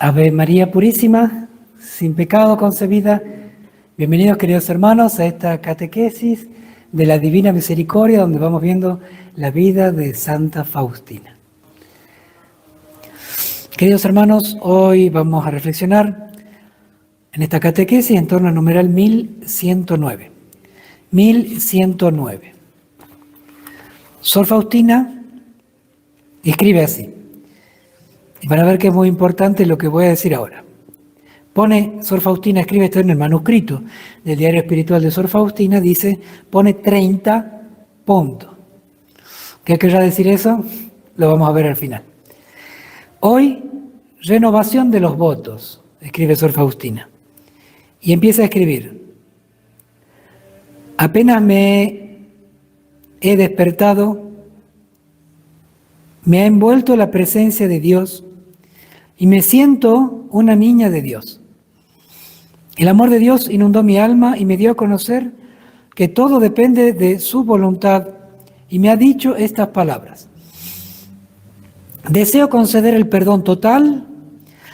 Ave María Purísima, sin pecado concebida. Bienvenidos, queridos hermanos, a esta catequesis de la Divina Misericordia, donde vamos viendo la vida de Santa Faustina. Queridos hermanos, hoy vamos a reflexionar en esta catequesis en torno al numeral 1109. 1109. Sor Faustina escribe así. Y van a ver que es muy importante lo que voy a decir ahora. Pone, Sor Faustina escribe esto en el manuscrito del diario espiritual de Sor Faustina, pone 30 puntos. ¿Qué querrá decir eso? Lo vamos a ver al final. Hoy, renovación de los votos, escribe Sor Faustina. Y empieza a escribir. Apenas me he despertado, me ha envuelto la presencia de Dios y me siento una niña de Dios. El amor de Dios inundó mi alma y me dio a conocer que todo depende de su voluntad y me ha dicho estas palabras. Deseo conceder el perdón total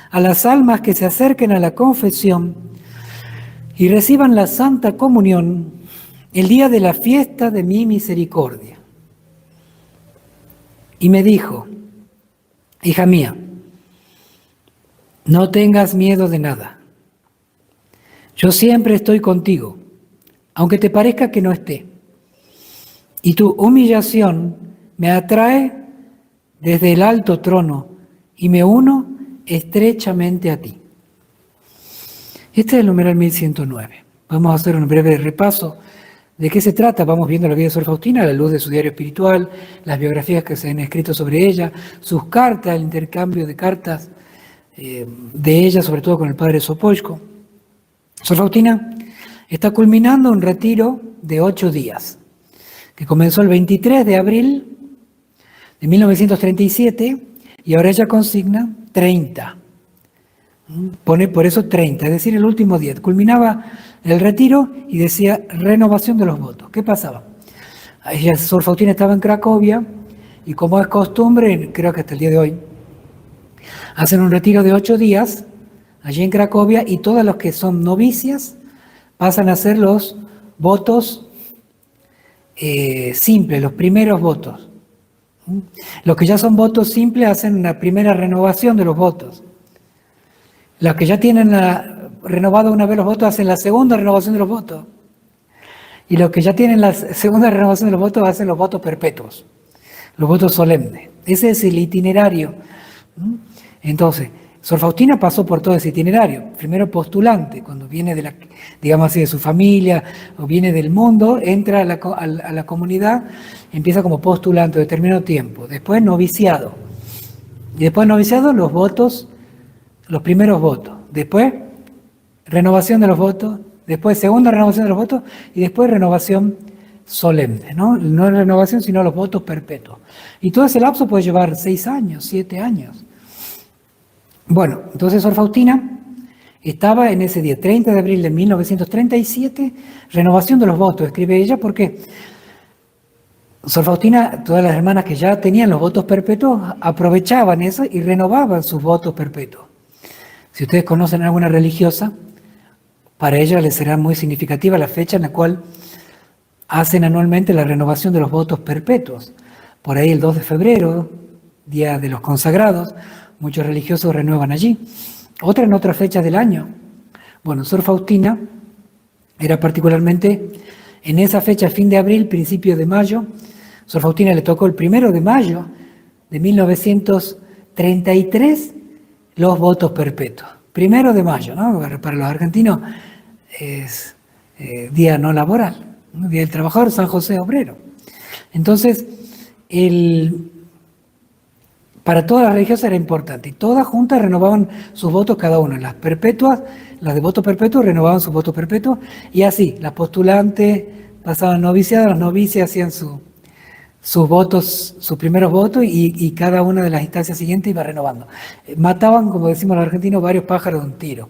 a las almas que se acerquen a la confesión y reciban la Santa Comunión el día de la fiesta de mi misericordia. Y me dijo, hija mía, no tengas miedo de nada. Yo siempre estoy contigo, aunque te parezca que no esté. Y tu humillación me atrae desde el alto trono y me uno estrechamente a ti. Este es el numeral 1109. Vamos a hacer un breve repaso. ¿De qué se trata? Vamos viendo la vida de Sor Faustina a la luz de su diario espiritual, las biografías que se han escrito sobre ella, sus cartas, el intercambio de cartas de ella, sobre todo con el padre Sopocko. Sor Faustina está culminando un retiro de 8 días, que comenzó el 23 de abril de 1937 y ahora ella consigna 30. Pone por eso 30, es decir, el último día. Culminaba el retiro y decía renovación de los votos. ¿Qué pasaba? Ella, Sor Faustina, estaba en Cracovia y, como es costumbre, creo que hasta el día de hoy, hacen un retiro de 8 días allí en Cracovia y todos los que son novicias pasan a hacer los votos simples, los primeros votos. Los que ya son votos simples hacen una primera renovación de los votos. Los que ya tienen renovado una vez los votos hacen la segunda renovación de los votos. Y los que ya tienen la segunda renovación de los votos hacen los votos perpetuos, los votos solemnes. Ese es el itinerario. Entonces, Sor Faustina pasó por todo ese itinerario. Primero postulante, cuando viene de digamos así, de su familia o viene del mundo, entra a la comunidad, empieza como postulante de determinado tiempo. Después noviciado. Y después noviciado los votos, los primeros votos. Después renovación de los votos. Después segunda renovación de los votos. Y después renovación solemne. No es renovación, sino los votos perpetuos. Y todo ese lapso puede llevar 6 años, 7 años. Bueno, entonces Sor Faustina estaba en ese día, 30 de abril de 1937, renovación de los votos, escribe ella, porque Sor Faustina, todas las hermanas que ya tenían los votos perpetuos, aprovechaban eso y renovaban sus votos perpetuos. Si ustedes conocen a alguna religiosa, para ella les será muy significativa la fecha en la cual hacen anualmente la renovación de los votos perpetuos. Por ahí el 2 de febrero, Día de los Consagrados, muchos religiosos renuevan allí. Otra en otras fechas del año. Bueno, Sor Faustina era particularmente en esa fecha, fin de abril, principio de mayo. Sor Faustina le tocó el 1 de mayo de 1933 los votos perpetuos. 1 de mayo, ¿no? Para los argentinos es día no laboral, ¿no? Día del Trabajador, San José Obrero. Entonces, para todas las religiosas era importante y todas juntas renovaban sus votos cada una. Las perpetuas, las de voto perpetuo renovaban sus votos perpetuos y así, las postulantes pasaban noviciadas, las novicias hacían sus votos, sus primeros votos y cada una de las instancias siguientes iba renovando. Mataban, como decimos los argentinos, varios pájaros de un tiro,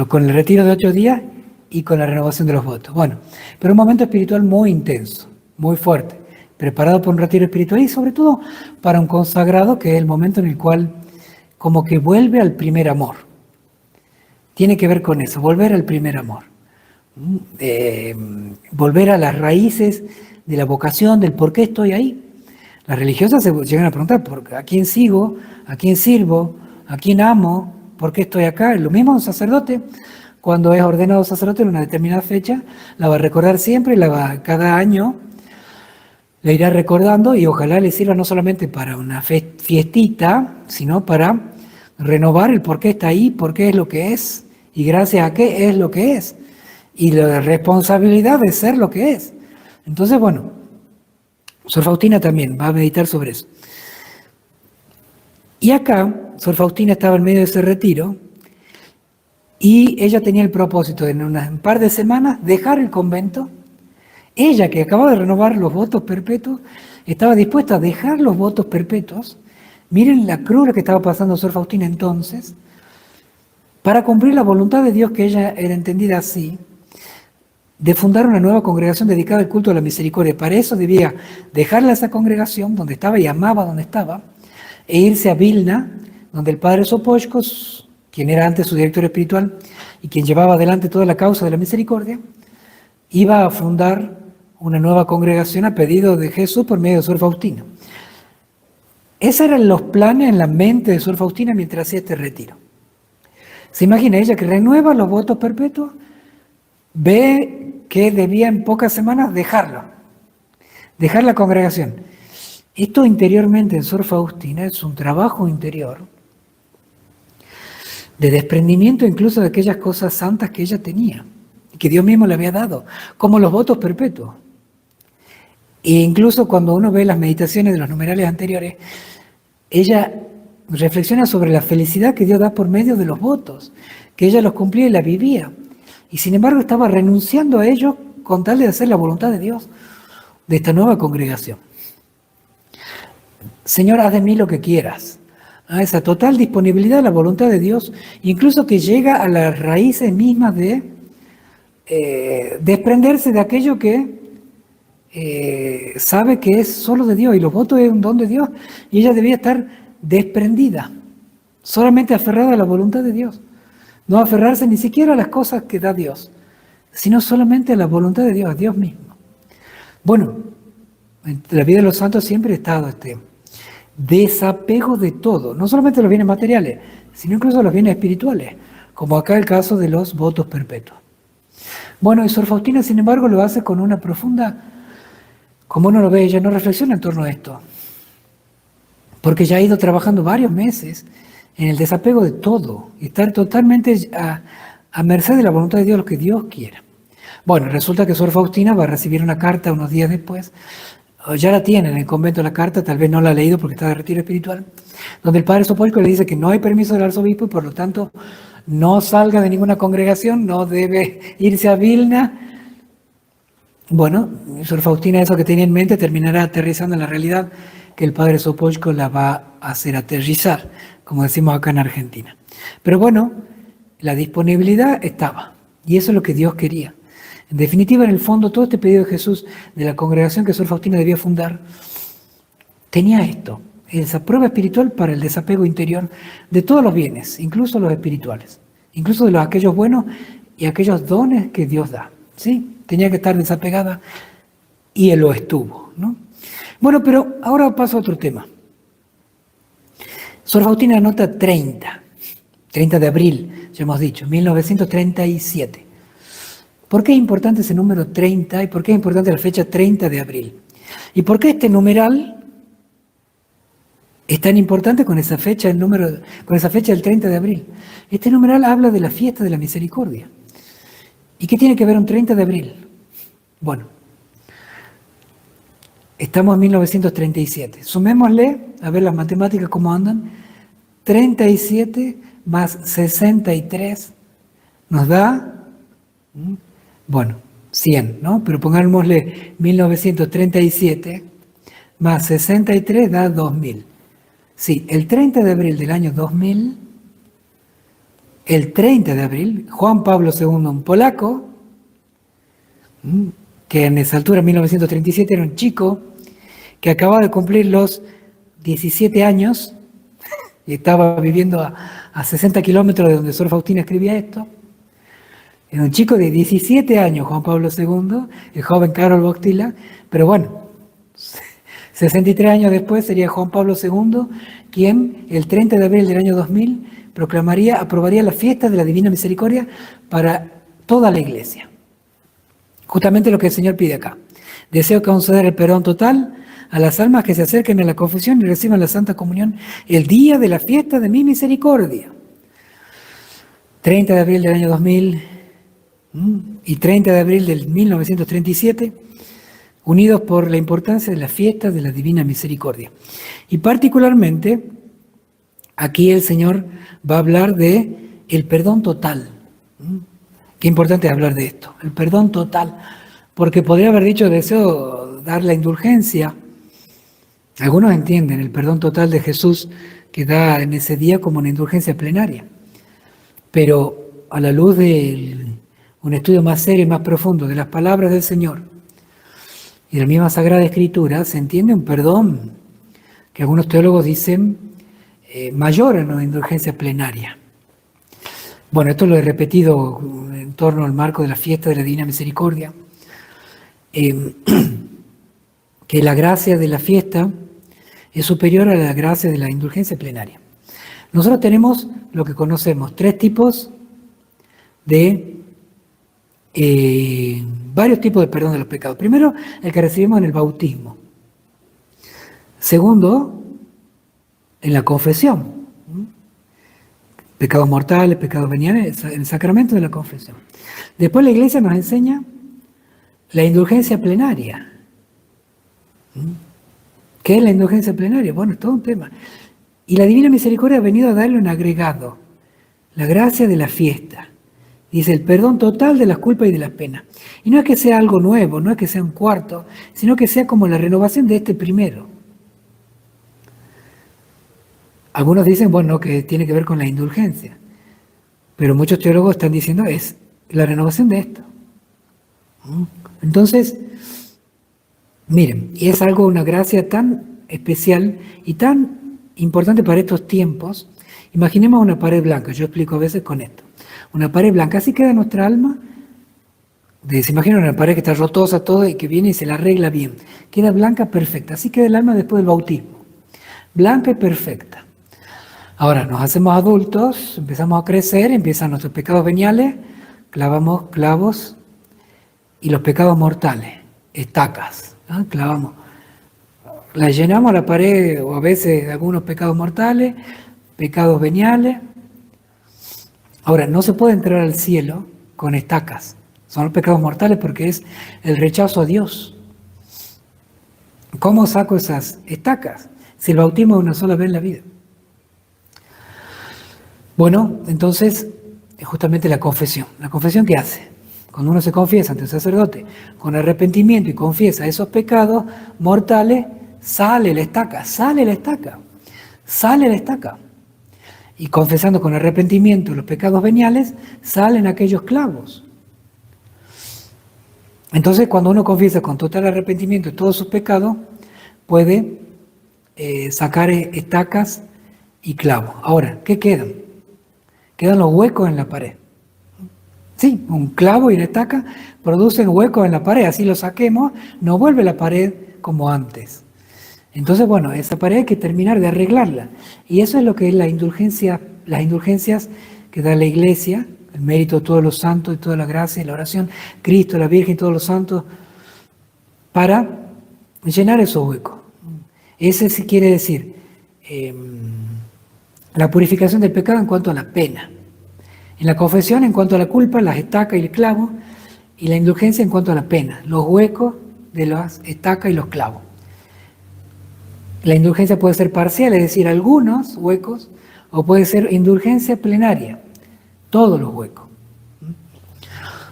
con el retiro de 8 días y con la renovación de los votos. Bueno, pero un momento espiritual muy intenso, muy fuerte, preparado por un retiro espiritual y sobre todo para un consagrado, que es el momento en el cual como que vuelve al primer amor. Tiene que ver con eso, volver al primer amor. Volver a las raíces de la vocación, del por qué estoy ahí. Las religiosas se llegan a preguntar, ¿a quién sigo? ¿A quién sirvo? ¿A quién amo? ¿Por qué estoy acá? Lo mismo un sacerdote, cuando es ordenado sacerdote en una determinada fecha, la va a recordar siempre, cada año la irá recordando y ojalá le sirva no solamente para una fiestita, sino para renovar el por qué está ahí, por qué es lo que es y gracias a qué es lo que es. Y la responsabilidad de ser lo que es. Entonces, bueno, Sor Faustina también va a meditar sobre eso. Y acá, Sor Faustina estaba en medio de ese retiro y ella tenía el propósito de en un par de semanas dejar el convento. Ella, que acababa de renovar los votos perpetuos, estaba dispuesta a dejar los votos perpetuos. Miren la cruz que estaba pasando Sor Faustina entonces, para cumplir la voluntad de Dios, que ella era entendida así, de fundar una nueva congregación dedicada al culto a la misericordia. Para eso debía dejarla esa congregación donde estaba y amaba donde estaba, e irse a Vilna, donde el padre Sopochko, quien era antes su director espiritual y quien llevaba adelante toda la causa de la misericordia, iba a fundar una nueva congregación a pedido de Jesús por medio de Sor Faustina. Esos eran los planes en la mente de Sor Faustina mientras hacía este retiro. Se imagina ella que renueva los votos perpetuos, ve que debía en pocas semanas dejar la congregación. Esto interiormente en Sor Faustina es un trabajo interior de desprendimiento incluso de aquellas cosas santas que ella tenía, que Dios mismo le había dado, como los votos perpetuos. E incluso cuando uno ve las meditaciones de los numerales anteriores, ella reflexiona sobre la felicidad que Dios da por medio de los votos, que ella los cumplía y la vivía. Y sin embargo estaba renunciando a ellos con tal de hacer la voluntad de Dios de esta nueva congregación. Señor, haz de mí lo que quieras. Esa total disponibilidad a la voluntad de Dios, incluso que llega a las raíces mismas de desprenderse de aquello que sabe que es solo de Dios y los votos es un don de Dios y ella debía estar desprendida, solamente aferrada a la voluntad de Dios, no aferrarse ni siquiera a las cosas que da Dios, sino solamente a la voluntad de Dios, a Dios mismo. Bueno, en la vida de los santos siempre ha estado este desapego de todo, no solamente los bienes materiales, sino incluso los bienes espirituales, como acá el caso de los votos perpetuos. Bueno, y Sor Faustina, sin embargo, lo hace con una profunda, como uno lo ve, ella no reflexiona en torno a esto, porque ya ha ido trabajando varios meses en el desapego de todo, y estar totalmente a merced de la voluntad de Dios, lo que Dios quiera. Bueno, resulta que Sor Faustina va a recibir una carta unos días después, ya la tiene en el convento la carta, tal vez no la ha leído porque está de retiro espiritual, donde el padre Sopochko le dice que no hay permiso del arzobispo y por lo tanto no salga de ninguna congregación, no debe irse a Vilna. Bueno, Sor Faustina, eso que tenía en mente, terminará aterrizando en la realidad que el padre Sopochko la va a hacer aterrizar, como decimos acá en Argentina. Pero bueno, la disponibilidad estaba, y eso es lo que Dios quería. En definitiva, en el fondo, todo este pedido de Jesús de la congregación que Sor Faustina debía fundar, tenía esto, esa prueba espiritual para el desapego interior de todos los bienes, incluso los espirituales, incluso de aquellos buenos y aquellos dones que Dios da. ¿Sí? Tenía que estar desapegada y él lo estuvo, ¿no? Bueno, pero ahora paso a otro tema. Sor Faustina anota 30 de abril, ya hemos dicho, 1937. ¿Por qué es importante ese número 30 y por qué es importante la fecha 30 de abril? ¿Y por qué este numeral es tan importante con esa fecha, con esa fecha del 30 de abril? Este numeral habla de la fiesta de la misericordia. ¿Y qué tiene que ver un 30 de abril? Bueno, estamos en 1937. Sumémosle, a ver las matemáticas cómo andan. 37 más 63 nos da, bueno, 100, ¿no? Pero pongámosle 1937 más 63 da 2000. Sí, el 30 de abril del año 2000, el 30 de abril, Juan Pablo II, un polaco, que en esa altura, en 1937, era un chico que acababa de cumplir los 17 años, y estaba viviendo a 60 kilómetros de donde Sor Faustina escribía esto. Era un chico de 17 años, Juan Pablo II, el joven Karol Wojtyła, pero bueno, 63 años después sería Juan Pablo II quien el 30 de abril del año 2000 aprobaría la fiesta de la Divina Misericordia para toda la Iglesia. Justamente lo que el Señor pide acá. Deseo conceder el perdón total a las almas que se acerquen a la confesión y reciban la Santa Comunión el día de la fiesta de mi misericordia. 30 de abril del año 2000 y 30 de abril del 1937, unidos por la importancia de la fiesta de la Divina Misericordia. Y particularmente, aquí el Señor va a hablar de el perdón total. Qué importante es hablar de esto, el perdón total, porque podría haber dicho deseo dar la indulgencia. Algunos entienden el perdón total de Jesús que da en ese día como una indulgencia plenaria, pero a la luz de un estudio más serio y más profundo de las palabras del Señor y de la misma Sagrada Escritura, se entiende un perdón que algunos teólogos dicen mayor a una indulgencia plenaria. Bueno, esto lo he repetido en torno al marco de la fiesta de la Divina Misericordia, que la gracia de la fiesta es superior a la gracia de la indulgencia plenaria. Nosotros tenemos lo que conocemos, tres tipos de varios tipos de perdón de los pecados. Primero, el que recibimos en el bautismo. Segundo, en la confesión. Pecados mortales, pecados veniales, en el sacramento de la confesión. Después la Iglesia nos enseña la indulgencia plenaria. ¿Qué es la indulgencia plenaria? Bueno, es todo un tema. Y la Divina Misericordia ha venido a darle un agregado, la gracia de la fiesta. Dice el perdón total de las culpas y de las penas. Y no es que sea algo nuevo, no es que sea un cuarto, sino que sea como la renovación de este primero. Algunos dicen, bueno, que tiene que ver con la indulgencia, pero muchos teólogos están diciendo es la renovación de esto. Entonces, miren, y es algo, una gracia tan especial y tan importante para estos tiempos. Imaginemos una pared blanca, yo explico a veces con esto. Una pared blanca, así queda nuestra alma. Se imagina una pared que está rotosa todo y que viene y se la arregla bien. Queda blanca, perfecta. Así queda el alma después del bautismo. Blanca y perfecta. Ahora nos hacemos adultos, empezamos a crecer, empiezan nuestros pecados veniales, clavamos clavos y los pecados mortales, estacas, ¿no? Clavamos. La llenamos a la pared, o a veces algunos pecados mortales, pecados veniales. Ahora, no se puede entrar al cielo con estacas. Son los pecados mortales porque es el rechazo a Dios. ¿Cómo saco esas estacas? Si el bautismo es una sola vez en la vida. Bueno, entonces, es justamente la confesión. ¿La confesión qué hace? Cuando uno se confiesa ante el sacerdote con arrepentimiento y confiesa esos pecados mortales, sale la estaca, sale la estaca, sale la estaca. Y confesando con arrepentimiento los pecados veniales, salen aquellos clavos. Entonces, cuando uno confiesa con total arrepentimiento todos sus pecados, puede sacar estacas y clavos. Ahora, ¿qué quedan? Quedan los huecos en la pared. Sí, un clavo y una estaca producen huecos en la pared. Así lo saquemos, no vuelve la pared como antes. Entonces, bueno, esa pared hay que terminar de arreglarla. Y eso es lo que es la indulgencia, las indulgencias que da la Iglesia, el mérito de todos los santos y toda la gracia y la oración, Cristo, la Virgen y todos los santos, para llenar esos huecos. Ese sí quiere decir la purificación del pecado en cuanto a la pena. En la confesión en cuanto a la culpa, las estacas y el clavo, y la indulgencia en cuanto a la pena, los huecos de las estacas y los clavos. La indulgencia puede ser parcial, es decir, algunos huecos, o puede ser indulgencia plenaria, todos los huecos.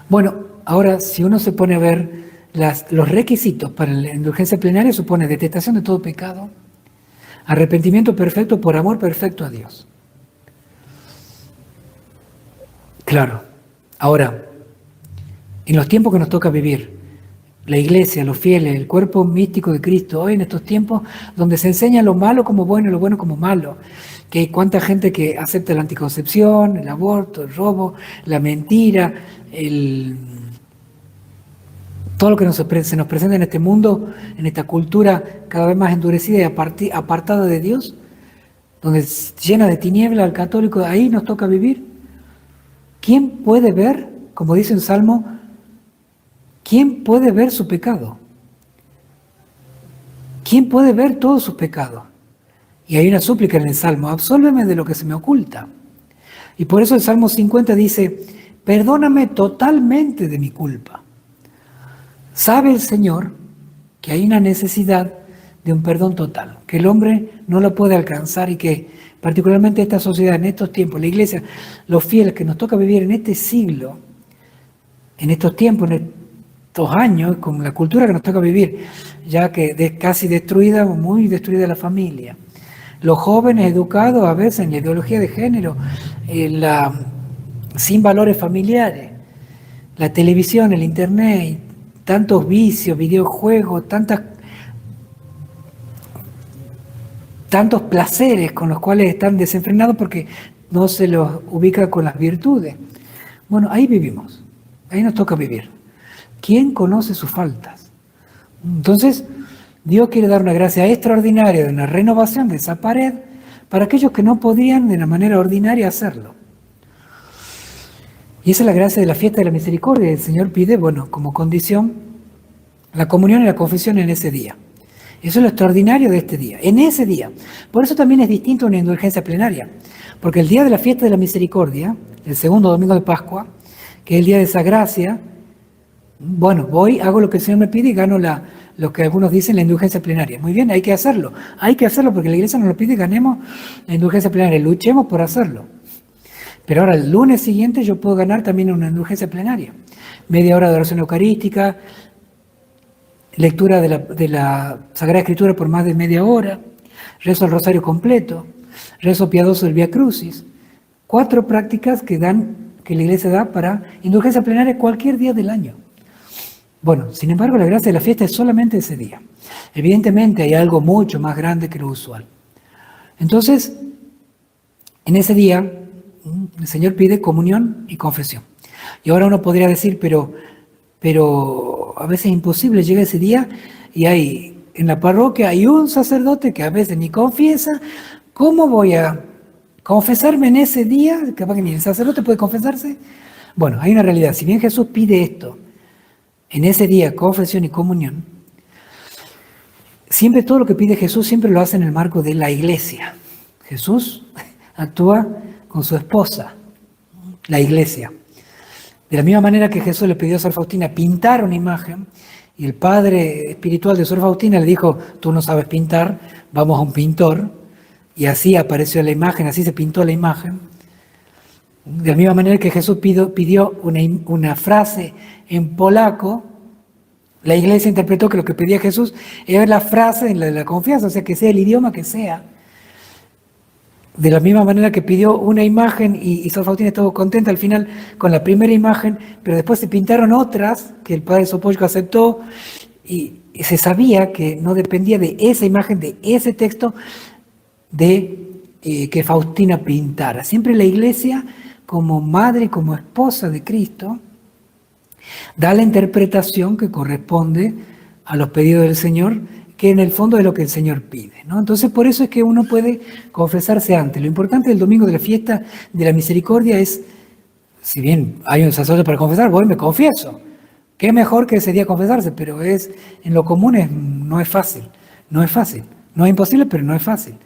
Bueno, ahora si uno se pone a ver los requisitos para la indulgencia plenaria, supone detestación de todo pecado, arrepentimiento perfecto por amor perfecto a Dios. Claro, ahora, en los tiempos que nos toca vivir, la iglesia, los fieles, el cuerpo místico de Cristo, hoy en estos tiempos donde se enseña lo malo como bueno y lo bueno como malo, que hay cuánta gente que acepta la anticoncepción, el aborto, el robo, la mentira, todo lo que se nos presenta en este mundo, en esta cultura cada vez más endurecida y apartada de Dios, donde llena de tiniebla al católico, ahí nos toca vivir. ¿Quién puede ver, como dice un salmo, quién puede ver su pecado? ¿Quién puede ver todos sus pecados? Y hay una súplica en el salmo, absólveme de lo que se me oculta. Y por eso el Salmo 50 dice, perdóname totalmente de mi culpa. Sabe el Señor que hay una necesidad de un perdón total, que el hombre no lo puede alcanzar y que particularmente esta sociedad, en estos tiempos, la iglesia, los fieles que nos toca vivir en este siglo, en estos tiempos, en estos años, con la cultura que nos toca vivir, ya que casi destruida o muy destruida la familia. Los jóvenes educados a veces en la ideología de género, sin valores familiares, la televisión, el internet, tantos vicios, videojuegos, tantos placeres con los cuales están desenfrenados porque no se los ubica con las virtudes. Bueno, ahí vivimos, ahí nos toca vivir. ¿Quién conoce sus faltas? Entonces, Dios quiere dar una gracia extraordinaria de una renovación de esa pared para aquellos que no podían de la manera ordinaria hacerlo. Y esa es la gracia de la fiesta de la misericordia. El Señor pide, bueno, como condición, la comunión y la confesión en ese día. Eso es lo extraordinario de este día, en ese día. Por eso también es distinto a una indulgencia plenaria, porque el día de la fiesta de la misericordia, el segundo domingo de Pascua, que es el día de esa gracia, bueno, voy, hago lo que el Señor me pide y gano lo que algunos dicen la indulgencia plenaria. Muy bien, hay que hacerlo porque la iglesia nos lo pide y ganemos la indulgencia plenaria, luchemos por hacerlo. Pero ahora el lunes siguiente yo puedo ganar también una indulgencia plenaria. Media hora de oración eucarística, lectura de la Sagrada Escritura por más de media hora, rezo al rosario completo, rezo piadoso del Vía Crucis. 4 prácticas que la iglesia da para indulgencia plenaria cualquier día del año. Bueno, sin embargo, la gracia de la fiesta es solamente ese día. Evidentemente hay algo mucho más grande que lo usual. Entonces, en ese día, el Señor pide comunión y confesión. Y ahora uno podría decir, pero a veces es imposible, llega ese día y en la parroquia hay un sacerdote que a veces ni confiesa. ¿Cómo voy a confesarme en ese día? Capaz que ni el sacerdote puede confesarse. Bueno, hay una realidad. Si bien Jesús pide esto, en ese día, confesión y comunión, siempre todo lo que pide Jesús siempre lo hace en el marco de la iglesia. Jesús actúa con su esposa, la iglesia. De la misma manera que Jesús le pidió a Sor Faustina pintar una imagen, y el padre espiritual de Sor Faustina le dijo, tú no sabes pintar, vamos a un pintor, y así apareció la imagen, así se pintó la imagen. De la misma manera que Jesús pidió una frase en polaco, la iglesia interpretó que lo que pedía Jesús era la frase en la confianza, o sea, que sea el idioma que sea. De la misma manera que pidió una imagen y Sor Faustina estuvo contenta al final con la primera imagen, pero después se pintaron otras que el padre Sopocko aceptó y se sabía que no dependía de esa imagen, de ese texto, que Faustina pintara. Siempre la iglesia, como madre, como esposa de Cristo, da la interpretación que corresponde a los pedidos del Señor, que en el fondo es lo que el Señor pide, ¿no? Entonces, por eso es que uno puede confesarse antes. Lo importante del domingo de la fiesta de la misericordia es, si bien hay un sacerdote para confesar, voy y me confieso. Qué mejor que ese día confesarse, pero en lo común no es fácil. No es fácil. No es imposible, pero no es fácil.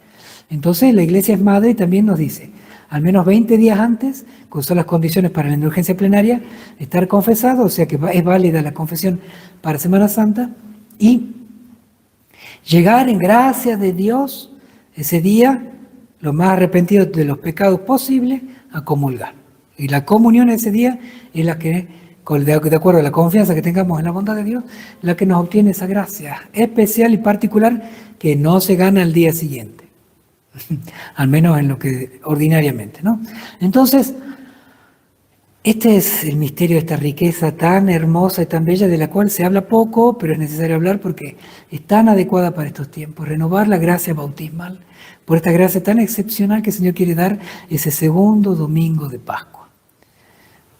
Entonces, la iglesia es madre y también nos dice, al menos 20 días antes, que son las condiciones para la indulgencia plenaria, estar confesado, o sea que es válida la confesión para Semana Santa, y llegar en gracia de Dios ese día, lo más arrepentido de los pecados posible, a comulgar. Y la comunión ese día es la que, de acuerdo a la confianza que tengamos en la bondad de Dios, la que nos obtiene esa gracia especial y particular que no se gana al día siguiente. Al menos en lo que ordinariamente, ¿no? Entonces, Este es el misterio de esta riqueza tan hermosa y tan bella de la cual se habla poco, pero es necesario hablar porque es tan adecuada para estos tiempos. Renovar la gracia bautismal por esta gracia tan excepcional que el Señor quiere dar ese segundo domingo de Pascua.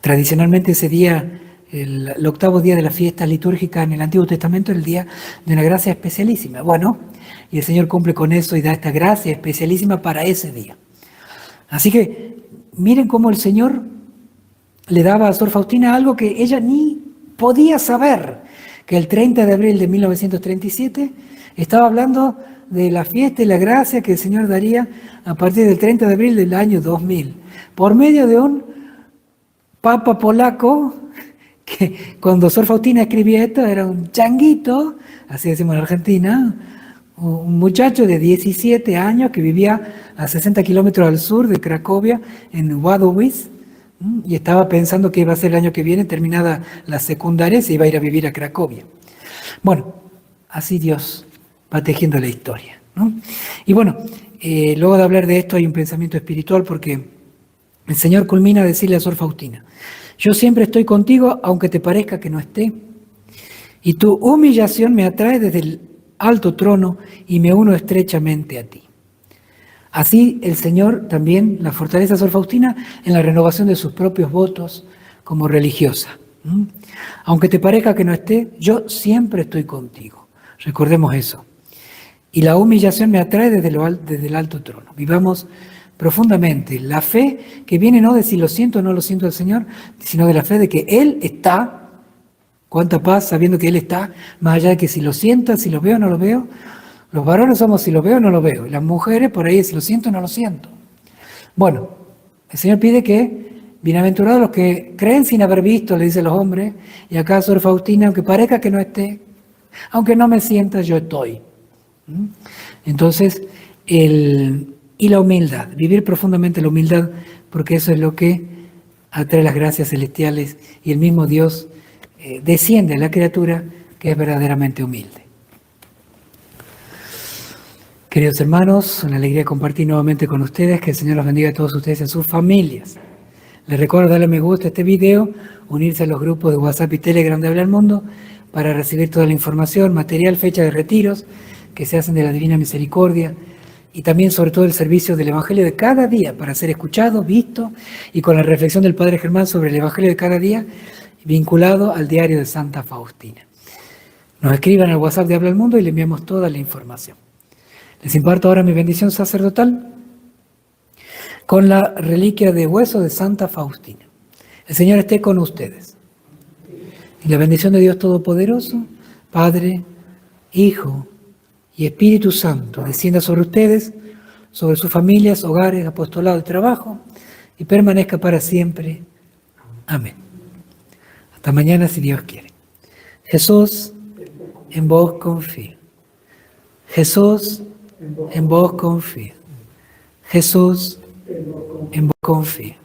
Tradicionalmente ese día, el octavo día de la fiesta litúrgica en el Antiguo Testamento, era el día de una gracia especialísima. Bueno, y el Señor cumple con eso y da esta gracia especialísima para ese día. Así que miren cómo el Señor le daba a Sor Faustina algo que ella ni podía saber, que el 30 de abril de 1937 estaba hablando de la fiesta y la gracia que el Señor daría a partir del 30 de abril del año 2000, por medio de un papa polaco que cuando Sor Faustina escribía esto era un changuito, así decimos en Argentina, un muchacho de 17 años que vivía a 60 kilómetros al sur de Cracovia, en Wadowice, y estaba pensando que iba a ser el año que viene, terminada la secundaria, se iba a ir a vivir a Cracovia. Bueno, así Dios va tejiendo la historia, ¿no? Y bueno, luego de hablar de esto hay un pensamiento espiritual porque el Señor culmina a decirle a Sor Faustina: yo siempre estoy contigo aunque te parezca que no esté, y tu humillación me atrae desde el alto trono y me uno estrechamente a ti. Así el Señor también la fortalece a Sor Faustina en la renovación de sus propios votos como religiosa. Aunque te parezca que no esté, yo siempre estoy contigo. Recordemos eso. Y la humillación me atrae desde el alto trono. Vivamos profundamente la fe que viene no de si lo siento o no lo siento al Señor, sino de la fe de que Él está. Cuánta paz sabiendo que Él está, más allá de que si lo siento, si lo veo o no lo veo. Los varones somos si lo veo o no lo veo. Y las mujeres por ahí es si lo siento o no lo siento. Bueno, el Señor pide que bienaventurados los que creen sin haber visto, le dice a los hombres, y acá Sor Faustina, aunque parezca que no esté, aunque no me sienta, yo estoy. Entonces, y la humildad, vivir profundamente la humildad, porque eso es lo que atrae las gracias celestiales y el mismo Dios desciende a la criatura que es verdaderamente humilde. Queridos hermanos, una alegría compartir nuevamente con ustedes, que el Señor los bendiga a todos ustedes y a sus familias. Les recuerdo darle me gusta a este video, unirse a los grupos de WhatsApp y Telegram de Habla al Mundo para recibir toda la información, material, fecha de retiros que se hacen de la Divina Misericordia y también sobre todo el servicio del Evangelio de cada día para ser escuchado, visto y con la reflexión del Padre Germán sobre el Evangelio de cada día vinculado al diario de Santa Faustina. Nos escriban al WhatsApp de Habla al Mundo y le enviamos toda la información. Les imparto ahora mi bendición sacerdotal con la reliquia de hueso de Santa Faustina. El Señor esté con ustedes. Y la bendición de Dios Todopoderoso, Padre, Hijo y Espíritu Santo, descienda sobre ustedes, sobre sus familias, hogares, apostolado y trabajo, y permanezca para siempre. Amén. Hasta mañana si Dios quiere. Jesús, en vos confío. Jesús, en vos confío. Jesús, en vos confío.